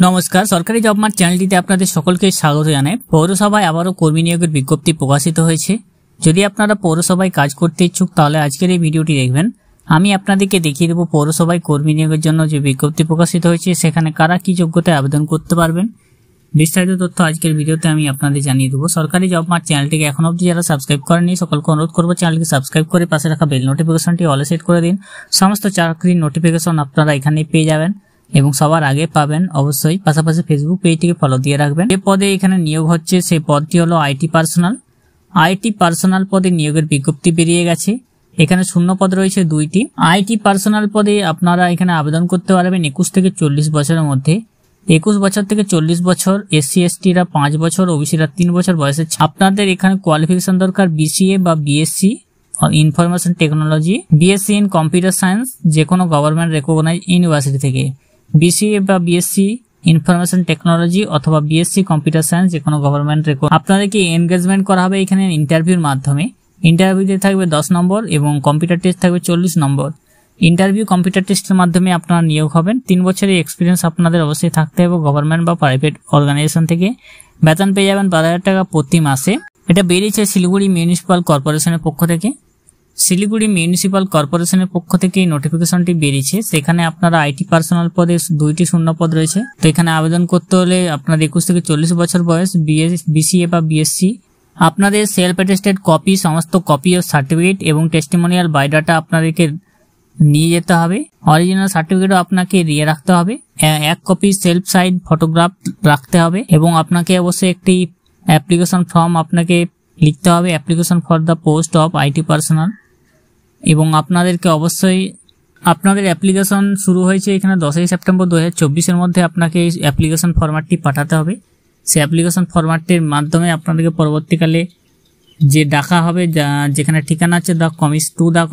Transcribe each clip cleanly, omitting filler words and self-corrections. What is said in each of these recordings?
নমস্কার, সরকারি job mart চ্যানেলটিতে আপনাদের সকলকে স্বাগত জানাই। পৌরসভায় আবারও কর্মী নিয়োগের বিজ্ঞপ্তি প্রকাশিত হয়েছে। যদি আপনারা পৌরসভায় কাজ করতে ইচ্ছুক তাহলে আজকের এই ভিডিওটি দেখবেন। আমি আপনাদেরকে দেখিয়ে দেবো পৌরসভায় কর্মী নিয়োগের জন্য যে বিজ্ঞপ্তি প্রকাশিত হয়েছে সেখানে কারা কি যোগ্যতায় আবেদন করতে পারবেন। বিস্তারিত তথ্য আজকের ভিডিওতে আমি আপনাদের জানিয়ে দেবো। সরকারি জব মার্ট চ্যানেলটিকে এখন অবধি যারা সাবস্ক্রাইব করেননি সকলকে অনুরোধ করবো চ্যানেলকে সাবস্ক্রাইব করে পাশে রাখা বেল নোটিফিকেশনটি অলে সেট করে দিন। সমস্ত চাকরির নোটিফিকেশন আপনারা এখানেই পেয়ে যাবেন এবং সবার আগে পাবেন। অবশ্যই পাশাপাশি ফেসবুক পেজটিকে ফলো দিয়ে রাখবেন। যে পদে এখানে নিয়োগ হচ্ছে সেই পদটি হলো আইটি পার্সোনাল পদে নিয়োগের বিজ্ঞপ্তি বেরিয়ে গেছে। এখানে শূন্য পদ রয়েছে 2টি। আইটি পার্সোনাল পদে আপনারা এখানে আবেদন করতে পারবেন 21 থেকে 40 বছরের মধ্যে। 21 বছর থেকে 40 বছর, এসসি এসটিরা 5 বছর, ওবিসিরা 3 বছর বয়সে। আপনাদের এখানে কোয়ালিফিকেশন দরকার বিসিএ বা BSc information technology, BSc in computer science যে কোনো গভর্নমেন্ট রেকগনাইজড ইউনিভার্সিটি থেকে, বিসিএ বা বিএসসি ইনফরমেশন টেকনোলজি অথবা বিএসসি কম্পিউটার সায়েন্স যে কোনো গভর্নমেন্ট আপনাদেরকে এনগেজমেন্ট করা হবে এখানে ইন্টারভিউর মাধ্যমে। ইন্টারভিউতে থাকবে 10 নম্বর এবং কম্পিউটার টেস্ট থাকবে 40 নম্বর। ইন্টারভিউ কম্পিউটার টেস্টের মাধ্যমে আপনারা নিয়োগ হবেন। 3 বছরের এক্সপিরিয়েন্স আপনাদের অবশ্যই থাকতে হবে গভর্নমেন্ট বা প্রাইভেট অর্গানাইজেশন থেকে। বেতন পেয়ে যাবেন 12,000 টাকা প্রতি মাসে। এটা বেরিয়েছে শিলিগুড়ি মিউনিসিপাল কর্পোরেশনের পক্ষ থেকে। শিলিগুড়ি মিউনিসিপাল কর্পোরেশনের পক্ষ থেকে এই নোটিফিকেশনটি বেরিয়েছে। সেখানে আপনারা আইটি পার্সোনাল পদে 2টি শূন্য পদ রয়েছে। তো এখানে আবেদন করতে হলে আপনার 21 থেকে 40 বছর বয়স, বিসিএ বা বিএসসি, আপনাদের সেলফ অ্যাটেস্টেড কপি, সমস্ত কপি ও সার্টিফিকেট এবং টেস্টিমোনিয়াল বায়োডাটা আপনাদেরকে নিয়ে যেতে হবে। অরিজিনাল সার্টিফিকেটও আপনাকে দিয়ে রাখতে হবে। 1 কপি সেলফ সাইড ফটোগ্রাফ রাখতে হবে এবং আপনাকে অবশ্যই একটি অ্যাপ্লিকেশন ফর্ম আপনাকে লিখতে হবে, application for the post of IT personal. এবং আপনাদেরকে অবশ্যই আপনাদের অ্যাপ্লিকেশন শুরু হয়েছে এখানে 10ই সেপ্টেম্বর 2024-এর মধ্যে আপনাকে এই অ্যাপ্লিকেশন ফরম্যাটটি পাঠাতে হবে। সেই অ্যাপ্লিকেশন ফরম্যাটটির মাধ্যমে আপনাদেরকে পরবর্তীকালে যে ডাকা হবে, যেখানে ঠিকানা আছে the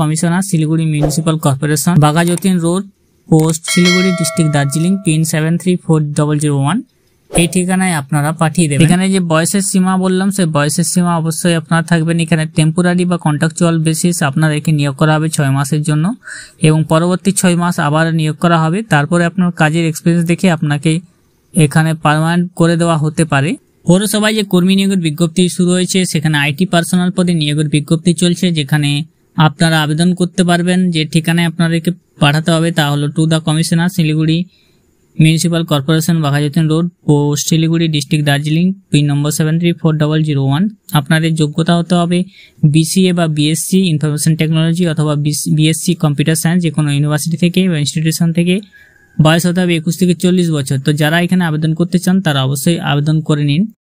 commissioner Siliguri municipal corporation, Baghajatin road, post Siliguri, district Darjeeling, pin 734001, এই ঠিকানায় আপনারা পাঠিয়ে দেবেন। এখানে যে বয়সের সীমা বললাম সেই বয়সের সীমা অবশ্যই আপনারা থাকবেন। এখানে টেম্পোরারি বা কন্ট্রাকচুয়াল বেসিস আপনাদেরকে নিয়োগ করা হবে 6 মাসের জন্য এবং পরবর্তী 6 মাস আবার নিয়োগ করা হবে। তারপরে আপনার কাজের এক্সপিরিয়েন্স দেখে আপনাকে এখানে পার্মানেন্ট করে দেওয়া হতে পারে। পৌরসভায় যে কর্মী নিয়োগের বিজ্ঞপ্তি শুরু হয়েছে সেখানে আইটি পার্সোনাল পদে নিয়োগের বিজ্ঞপ্তি চলছে, যেখানে আপনারা আবেদন করতে পারবেন। যে ঠিকানায় আপনাদেরকে পাঠাতে হবে তা হলো to the commissioner Siliguri municipal corporation, Baghajatin road, post Siliguri, district Darjeeling, pin number 734001। আপনাদের যোগ্যতা হতে হবে বিসিএ বা বিএসসি ইনফরমেশন টেকনোলজি অথবা বিএসসি কম্পিউটার সায়েন্স যে কোনো ইউনিভার্সিটি থেকে বা ইনস্টিটিউশন থেকে। বয়স হতে হবে 21 থেকে 40 বছর। তো যারা এখানে আবেদন করতে চান তারা অবশ্যই আবেদন করে নিন।